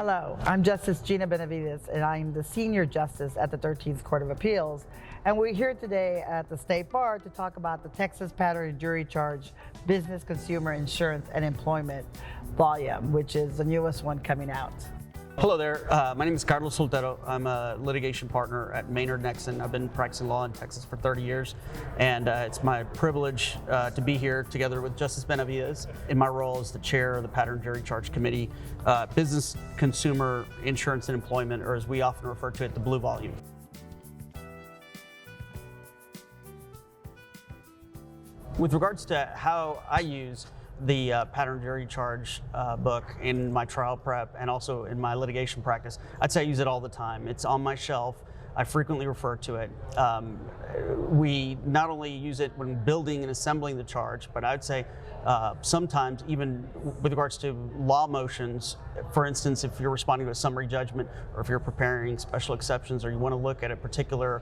Hello, I'm Justice Gina Benavides, and I'm the Senior Justice at the 13th Court of Appeals. And we're here today at the State Bar to talk about the Texas Pattern and Jury Charge Business, Consumer, Insurance, and Employment volume, which is the newest one coming out. Hello there, my name is Carlos Soltero. I'm a litigation partner at Maynard Nexon. I've been practicing law in Texas for 30 years, and it's my privilege to be here together with Justice Benavides in my role as the chair of the Pattern and Jury Charge Committee, Business, Consumer, Insurance, and Employment, or as we often refer to it, the Blue Volume. With regards to how I use the Pattern Jury Charge book in my trial prep and also in my litigation practice, I'd say I use it all the time. It's on my shelf. I frequently refer to it. We not only use it when building and assembling the charge, but I'd say sometimes even with regards to law motions, for instance, if you're responding to a summary judgment or if you're preparing special exceptions or you want to look at a particular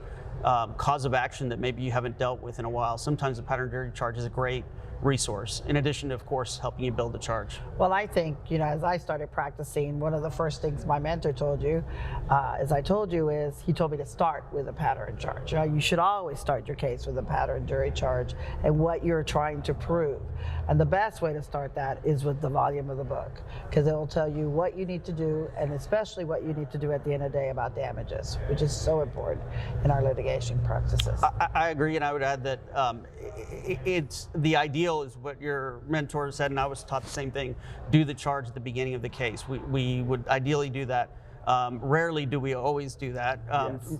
cause of action that maybe you haven't dealt with in a while, sometimes the Pattern Jury Charge is a great resource, in addition to, of course, helping you build the charge. Well, I think, as I started practicing, one of the first things my mentor told you, as I told you, is he told me to start with a pattern charge. You should always start your case with a pattern jury charge and what you're trying to prove. And the best way to start that is with the volume of the book, because it will tell you what you need to do, and especially what you need to do at the end of the day about damages, which is so important in our litigation practices. I agree, and I would add that it's the ideal is what your mentor said, and I was taught the same thing: do the charge at the beginning of the case. We would ideally do that. Rarely do we always do that. Yes.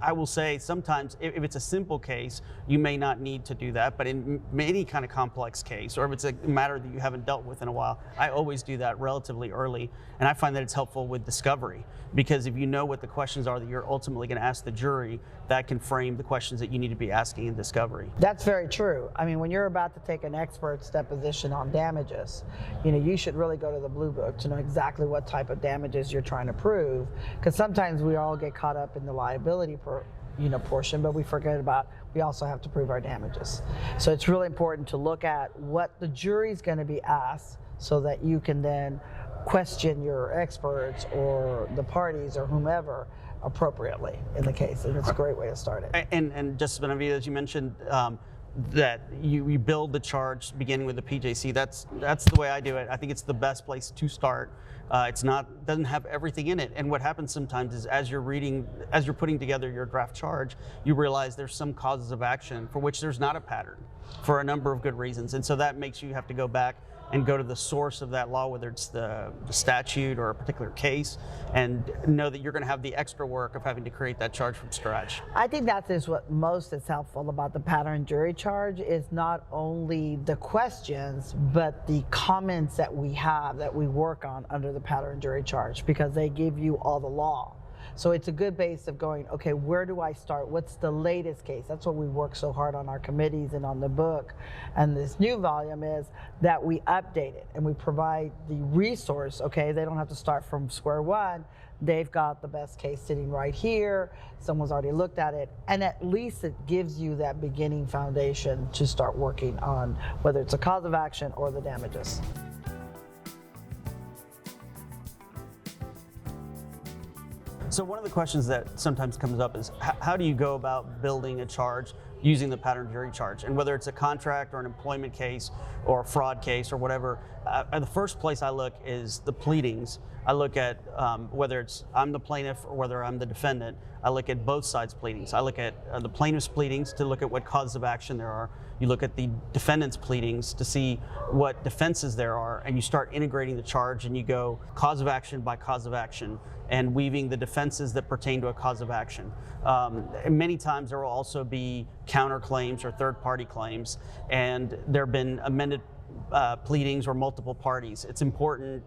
I will say sometimes if it's a simple case, you may not need to do that, but in any kind of complex case, or if it's a matter that you haven't dealt with in a while, I always do that relatively early. And I find that it's helpful with discovery, because if you know what the questions are that you're ultimately going to ask the jury, that can frame the questions that you need to be asking in discovery. That's very true. I mean, when you're about to take an expert's deposition on damages, you should really go to the Blue Book to know exactly what type of damages you're trying to prove, because sometimes we all get caught up in the liability portion, but we forget about we also have to prove our damages. So it's really important to look at what the jury's going to be asked so that you can then question your experts or the parties or whomever appropriately in the case, and it's a great way to start it. And Justice Benavides, as you mentioned, that you build the charge beginning with the PJC. That's the way I do it. I think it's the best place to start. Doesn't have everything in it. And what happens sometimes is as you're putting together your draft charge, you realize there's some causes of action for which there's not a pattern for a number of good reasons. And so that makes you have to go back and go to the source of that law, whether it's the statute or a particular case, and know that you're going to have the extra work of having to create that charge from scratch. I think that is what most is helpful about the pattern jury charge, is not only the questions, but the comments that we have that we work on under the pattern jury charge, because they give you all the law. So it's a good base of going, okay, where do I start? What's the latest case? That's what we work so hard on our committees and on the book. And this new volume is that we update it and we provide the resource, okay? They don't have to start from square one. They've got the best case sitting right here. Someone's already looked at it. And at least it gives you that beginning foundation to start working on whether it's a cause of action or the damages. So one of the questions that sometimes comes up is how do you go about building a charge using the pattern jury charge? And whether it's a contract or an employment case or a fraud case or whatever, the first place I look is the pleadings. I look at whether it's I'm the plaintiff or whether I'm the defendant. I look at both sides' pleadings. I look at the plaintiff's pleadings to look at what causes of action there are. You look at the defendant's pleadings to see what defenses there are, and you start integrating the charge, and you go cause of action by cause of action and weaving the defenses that pertain to a cause of action. And many times there will also be counterclaims or third-party claims, and there have been amended pleadings or multiple parties. It's important,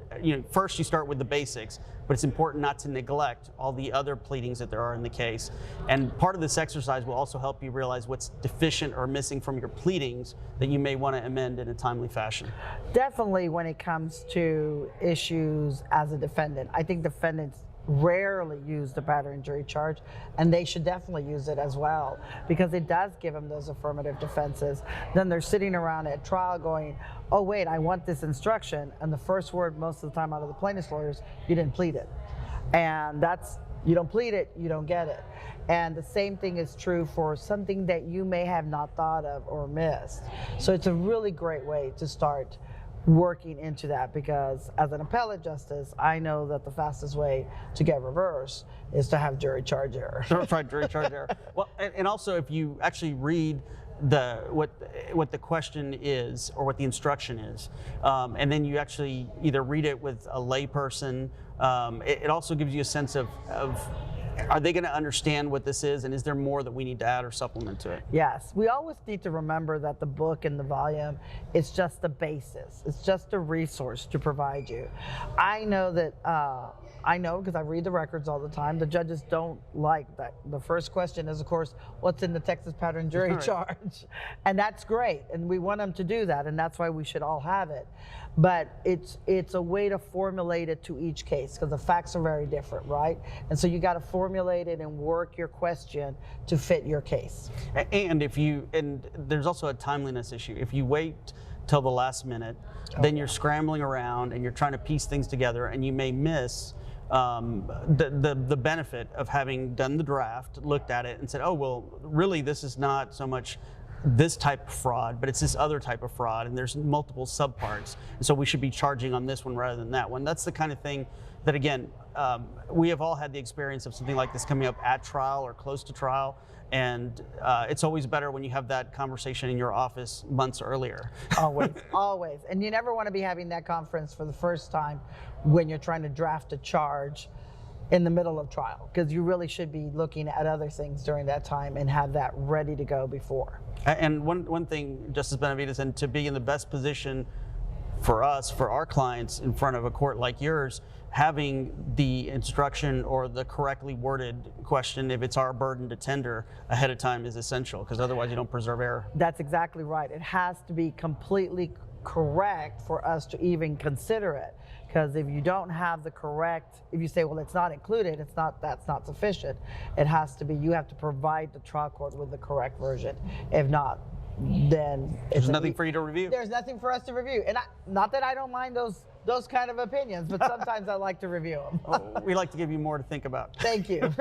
first you start with the basics, but it's important not to neglect all the other pleadings that there are in the case. And part of this exercise will also help you realize what's deficient or missing from your pleadings that you may want to amend in a timely fashion. Definitely when it comes to issues as a defendant, I think defendants rarely use the pattern jury charge, and they should definitely use it as well, because it does give them those affirmative defenses. Then they're sitting around at trial going, oh wait, I want this instruction, and the first word most of the time out of the plaintiff's lawyers, you didn't plead it. And that's, you don't plead it, you don't get it. And the same thing is true for something that you may have not thought of or missed. So it's a really great way to start working into that, because as an appellate justice, I know that the fastest way to get reversed is to have jury charge error. Right, jury charge error. Well, and also if you actually read what the question is or what the instruction is, and then you actually either read it with a layperson, it also gives you a sense of are they going to understand what this is, and is there more that we need to add or supplement to it? Yes, we always need to remember that the book and the volume is just the basis. It's just a resource to provide you. I know that, I know because I read the records all the time, the judges don't like that. The first question is, of course, what's in the Texas pattern jury charge? And that's great, and we want them to do that, and that's why we should all have it. But it's a way to formulate it to each case, because the facts are very different, right? And so you got to formulate it and work your question to fit your case. And there's also a timeliness issue. If you wait till the last minute, then you're scrambling around and you're trying to piece things together, and you may miss the benefit of having done the draft, looked at it, and said, oh, well, really, this is not so much this type of fraud, but it's this other type of fraud, and there's multiple subparts, and so we should be charging on this one rather than that one. That's the kind of thing that, again, we have all had the experience of something like this coming up at trial or close to trial, and it's always better when you have that conversation in your office months earlier. Always, always. And you never want to be having that conference for the first time when you're trying to draft a charge in the middle of trial, because you really should be looking at other things during that time and have that ready to go before. And one thing, Justice Benavides, and to be in the best position for us, for our clients in front of a court like yours, having the instruction or the correctly worded question, if it's our burden to tender ahead of time, is essential, because otherwise you don't preserve error. That's exactly right. It has to be completely correct for us to even consider it. Because if you don't have the correct, if you say, well, it's not included, that's not sufficient. It has to be, you have to provide the trial court with the correct version. If not, then there's nothing for you to review. There's nothing for us to review. And not that I don't mind those kind of opinions, but sometimes I like to review them. We like to give you more to think about. Thank you.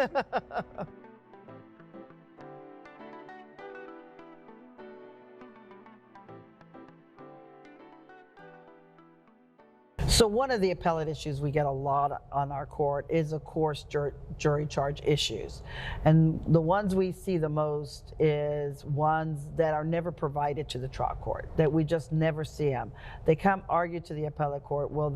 So one of the appellate issues we get a lot on our court is, of course, jury charge issues. And the ones we see the most is ones that are never provided to the trial court, that we just never see them. They come argue to the appellate court, well,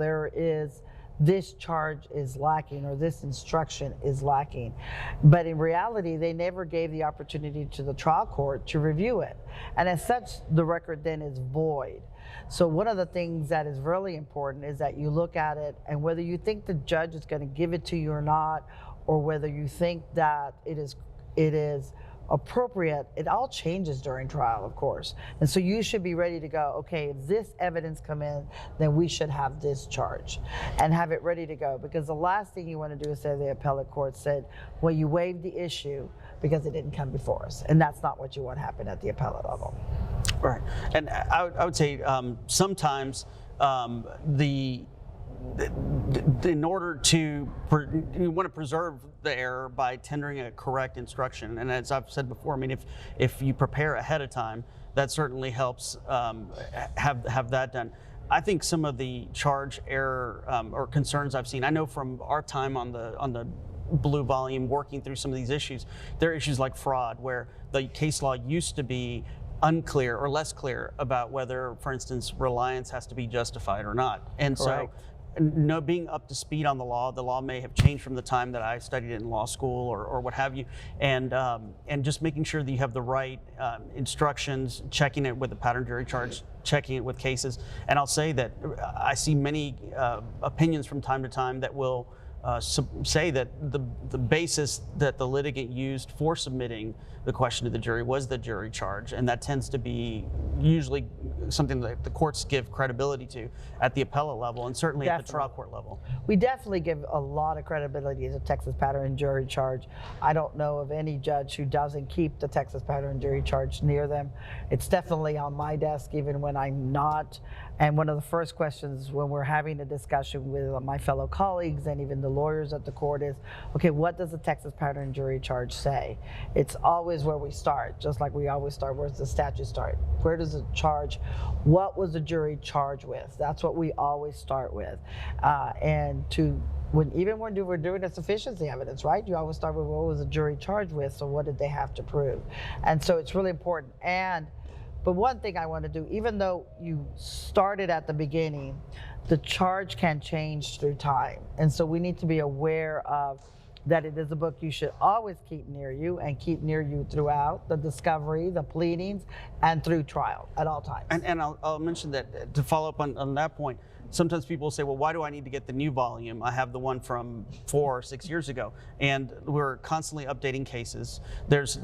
this charge is lacking, or this instruction is lacking. But in reality, they never gave the opportunity to the trial court to review it. And as such, the record then is void. So one of the things that is really important is that you look at it, and whether you think the judge is going to give it to you or not, or whether you think that it is appropriate, it all changes during trial, of course. And so you should be ready to go, okay, if this evidence come in, then we should have this charge and have it ready to go. Because the last thing you want to do is say the appellate court said, well, you waived the issue because it didn't come before us. And that's not what you want to happen at the appellate level. Right. And I would say sometimes in order to, you want to preserve the error by tendering a correct instruction. And as I've said before, I mean, if you prepare ahead of time, that certainly helps have that done. I think some of the charge error or concerns I've seen, I know from our time on the Blue Volume working through some of these issues, there are issues like fraud, where the case law used to be unclear or less clear about whether, for instance, reliance has to be justified or not. And Correct. So being up to speed on the law may have changed from the time that I studied it in law school or what have you, and just making sure that you have the right instructions, checking it with the pattern jury charge, checking it with cases. And I'll say that I see many opinions from time to time that will say that the basis that the litigant used for submitting the question to the jury was the jury charge, and that tends to be usually something that the courts give credibility to at the appellate level, and certainly at the trial court level. We definitely give a lot of credibility to the Texas pattern jury charge. I don't know of any judge who doesn't keep the Texas pattern jury charge near them. It's definitely on my desk even when I'm not. And one of the first questions when we're having a discussion with my fellow colleagues and even the lawyers at the court is, okay, what does the Texas pattern jury charge say? It's always where we start, just like we always start, where's the statute start? Where does it charge? What was the jury charged with? That's what we always start with. Even when we're doing a sufficiency evidence, right? You always start with what was the jury charged with, so what did they have to prove? And so it's really important. But one thing I want to do, even though you started at the beginning, the charge can change through time. And so we need to be aware of that it is a book you should always keep near you and keep near you throughout the discovery, the pleadings, and through trial at all times. And I'll mention that to follow up on that point. Sometimes people say, well, why do I need to get the new volume? I have the one from 4 or 6 years ago. And we're constantly updating cases. There's,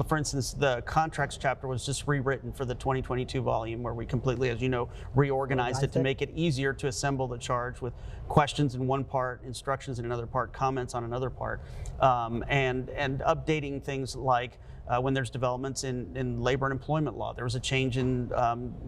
for instance, the contracts chapter was just rewritten for the 2022 volume, where we completely, as you know, reorganized it to make it easier to assemble the charge with questions in one part, instructions in another part, comments on another part, and updating things like when there's developments in labor and employment law. There was a change in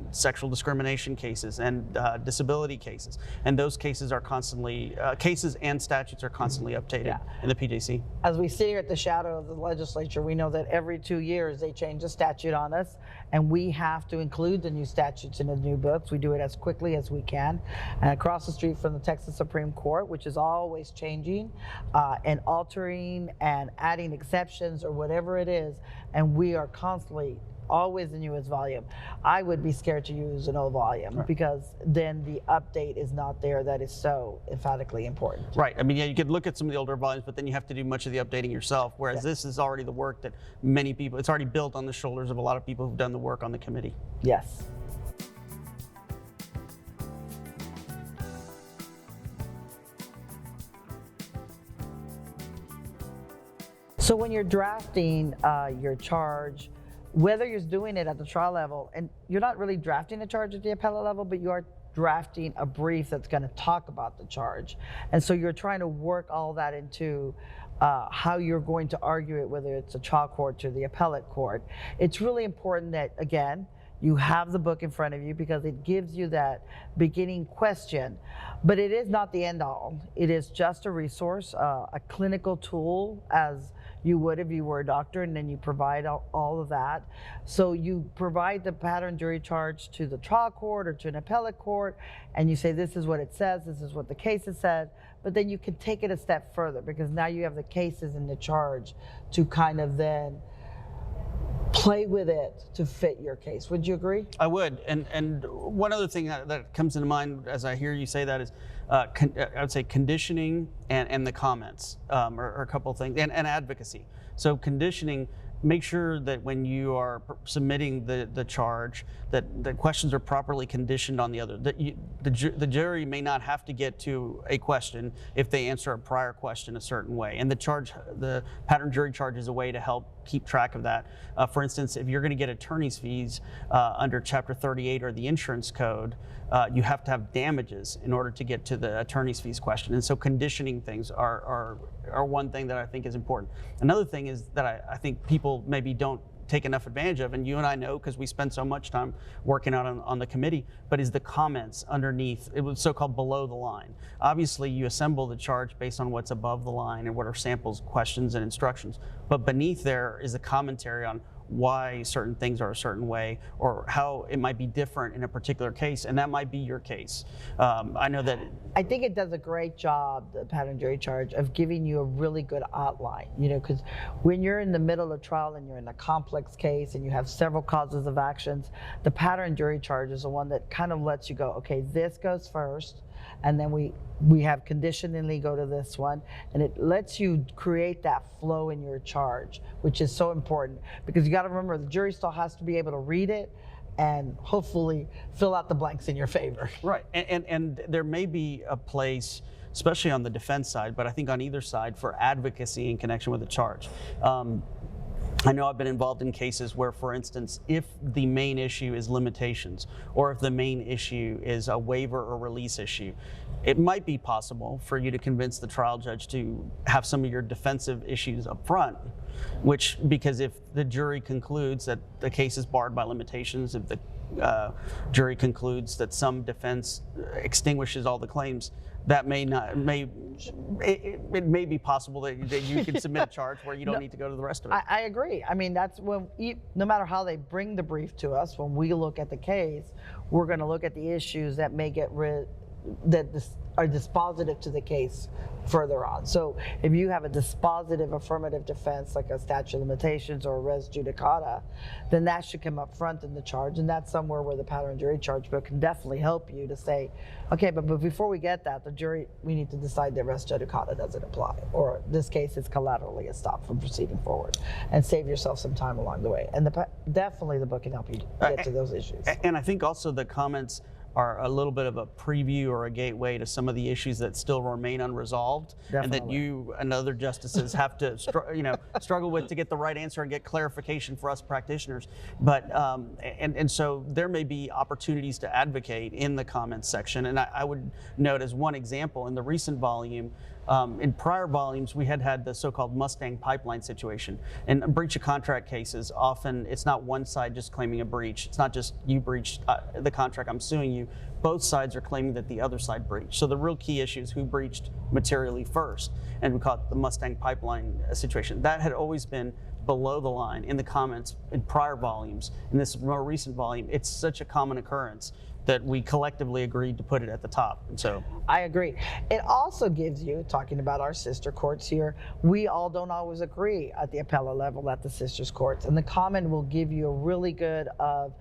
sexual discrimination cases and disability cases. And those cases are constantly, cases and statutes are constantly updated in the PJC. As we sit here at the shadow of the legislature, we know that every 2 years they change a statute on us, and we have to include the new statutes in the new books. We do it as quickly as we can. And across the street from the Texas Supreme Court, which is always changing and altering and adding exceptions or whatever it is, and we are constantly always the newest volume. I would be scared to use an old volume because then the update is not there that is so emphatically important. Right. I mean, yeah, you could look at some of the older volumes, but then you have to do much of the updating yourself, whereas this is already the work that many people, it's already built on the shoulders of a lot of people who've done the work on the committee. Yes. So when you're drafting your charge, whether you're doing it at the trial level, and you're not really drafting a charge at the appellate level, but you are drafting a brief that's going to talk about the charge. And so you're trying to work all that into how you're going to argue it, whether it's a trial court or the appellate court. It's really important that, again, you have the book in front of you because it gives you that beginning question, but it is not the end all. It is just a resource, a clinical tool, as you would if you were a doctor, and then you provide all of that. So you provide the pattern jury charge to the trial court or to an appellate court, and you say, this is what it says, this is what the case has said, but then you can take it a step further because now you have the cases in the charge to kind of then play with it to fit your case. Would you agree? I would. And one other thing that comes into mind as I hear you say that is, I would say conditioning and the comments are a couple of things, and advocacy. So conditioning, make sure that when you are submitting the charge, that the questions are properly conditioned on the other. That the jury may not have to get to a question if they answer a prior question a certain way. And the pattern jury charge is a way to help keep track of that. For instance, if you're going to get attorney's fees under Chapter 38 or the insurance code, you have to have damages in order to get to the attorney's fees question. And so conditioning things are one thing that I think is important. Another thing is that I think people maybe don't take enough advantage of, and you and I know because we spend so much time working out on the committee, but is the comments underneath. It was so-called below the line. Obviously, you assemble the charge based on what's above the line and what are samples, questions, and instructions. But beneath there is a commentary on why certain things are a certain way or how it might be different in a particular case, and that might be your case. I know that. I think it does a great job, the pattern jury charge, of giving you a really good outline, because when you're in the middle of trial and you're in a complex case and you have several causes of actions, the pattern jury charge is the one that kind of lets you go, okay, this goes first, and then we have conditionally go to this one, and it lets you create that flow in your charge, which is so important because you got to remember the jury still has to be able to read it and hopefully fill out the blanks in your favor. Right, and there may be a place especially on the defense side, but I think on either side for advocacy in connection with the charge. I know I've been involved in cases where, for instance, if the main issue is limitations, or if the main issue is a waiver or release issue, it might be possible for you to convince the trial judge to have some of your defensive issues up front, because if the jury concludes that the case is barred by limitations, if the jury concludes that some defense extinguishes all the claims, that it may be possible that you can submit a charge where you don't need to go to the rest of it. I agree. I mean, that's when, no matter how they bring the brief to us, when we look at the case, we're going to look at the issues that may are dispositive to the case further on. So if you have a dispositive affirmative defense, like a statute of limitations or a res judicata, then that should come up front in the charge, and that's somewhere where the pattern jury charge book can definitely help you to say, okay, but before we get that, the jury, we need to decide that res judicata doesn't apply, or this case is collaterally stopped from proceeding forward, and save yourself some time along the way. And definitely the book can help you get to those issues. And I think also the comments are a little bit of a preview or a gateway to some of the issues that still remain unresolved. Definitely. And that you and other justices have to struggle with to get the right answer and get clarification for us practitioners. But and so there may be opportunities to advocate in the comments section. And I would note as one example, in the recent volume, in prior volumes, we had the so-called Mustang pipeline situation. In breach of contract cases, often it's not one side just claiming a breach. It's not just you breached the contract, I'm suing you. Both sides are claiming that the other side breached. So the real key issue is who breached materially first. And we call it the Mustang pipeline situation. That had always been below the line in the comments in prior volumes. In this more recent volume, it's such a common occurrence that we collectively agreed to put it at the top. And so I agree. It also gives you, talking about our sister courts here, we all don't always agree at the appellate level at the sisters courts. And the comment will give you a really good of,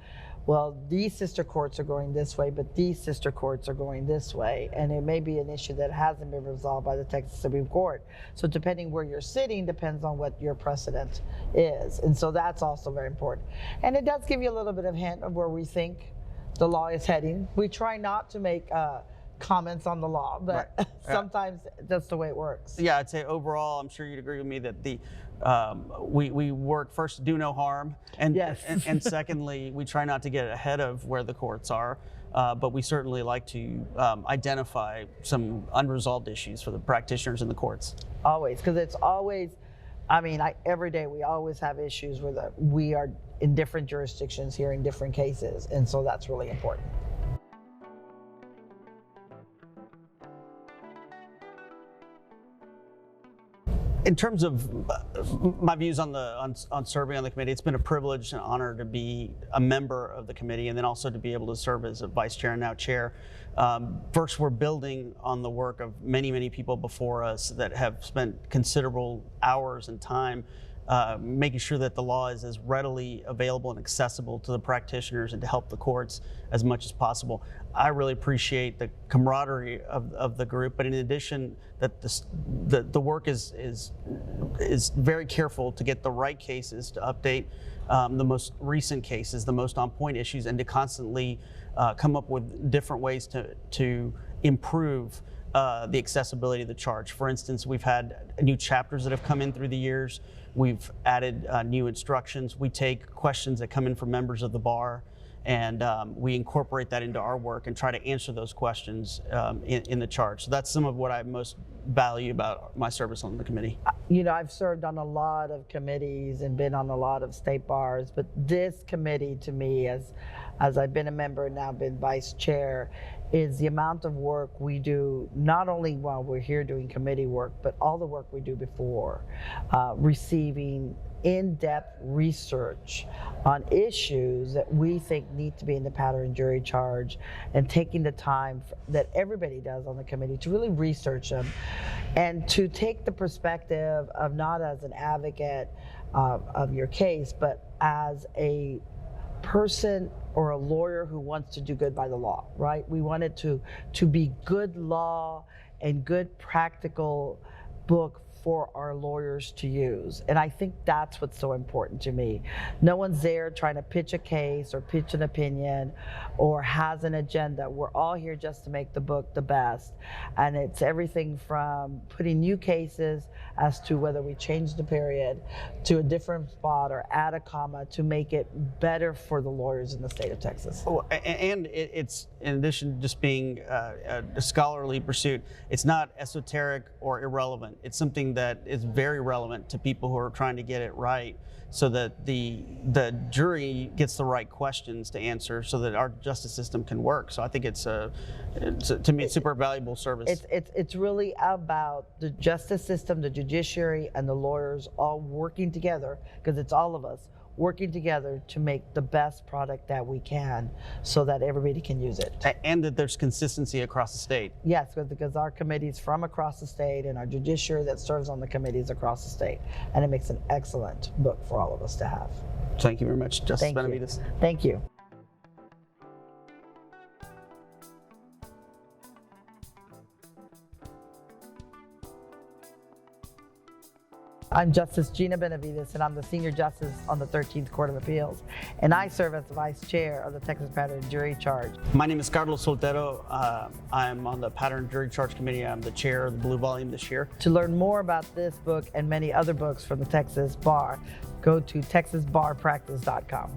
well, these sister courts are going this way, but these sister courts are going this way. And it may be an issue that hasn't been resolved by the Texas Supreme Court. So depending where you're sitting depends on what your precedent is. And so that's also very important. And it does give you a little bit of hint of where we think the law is heading. We try not to make comments on the law, but right. Sometimes that's the way it works. Yeah, I'd say overall, I'm sure you'd agree with me that we work first to do no harm, and, yes. and secondly, we try not to get ahead of where the courts are, but we certainly like to identify some unresolved issues for the practitioners in the courts. Always, because it's always, I mean, every day we always have issues where we are in different jurisdictions hearing different cases, and so that's really important. In terms of my views on serving on the committee, it's been a privilege and honor to be a member of the committee, and then also to be able to serve as a vice chair and now chair. First, we're building on the work of many, many people before us that have spent considerable hours and time making sure that the law is as readily available and accessible to the practitioners and to help the courts as much as possible. I really appreciate the camaraderie of the group, but in addition, that the work is very careful to get the right cases, to update the most recent cases, the most on-point issues, and to constantly come up with different ways to improve the accessibility of the charge. For instance, we've had new chapters that have come in through the years. We've added new instructions. We take questions that come in from members of the bar, and we incorporate that into our work and try to answer those questions in the charge. So that's some of what I most value about my service on the committee. You know, I've served on a lot of committees and been on a lot of state bars, but this committee to me, as I've been a member and now been vice chair, is the amount of work we do, not only while we're here doing committee work, but all the work we do before, receiving in-depth research on issues that we think need to be in the pattern jury charge, and taking the time that everybody does on the committee to really research them and to take the perspective of not as an advocate of your case, but as a person or a lawyer who wants to do good by the law, right? We want it to be good law and good practical book for our lawyers to use. And I think that's what's so important to me. No one's there trying to pitch a case or pitch an opinion or has an agenda. We're all here just to make the book the best. And it's everything from putting new cases as to whether we change the period to a different spot or add a comma to make it better for the lawyers in the state of Texas. Oh, and it's, in addition to just being a scholarly pursuit, it's not esoteric or irrelevant. It's something that is very relevant to people who are trying to get it right, so that the jury gets the right questions to answer, so that our justice system can work. So I think to me, it's super valuable service. It's really about the justice system, the judiciary, and the lawyers all working together, because it's all of us working together to make the best product that we can so that everybody can use it. And that there's consistency across the state. Yes, because our committee's from across the state and our judiciary that serves on the committees across the state. And it makes an excellent book for all of us to have. Thank you very much, Justice Benavides. Thank you. I'm Justice Gina Benavides, and I'm the Senior Justice on the 13th Court of Appeals, and I serve as the Vice Chair of the Texas Pattern Jury Charge. My name is Carlos Soltero. I'm on the Pattern Jury Charge Committee. I'm the chair of the Blue Volume this year. To learn more about this book and many other books from the Texas Bar, go to texasbarpractice.com.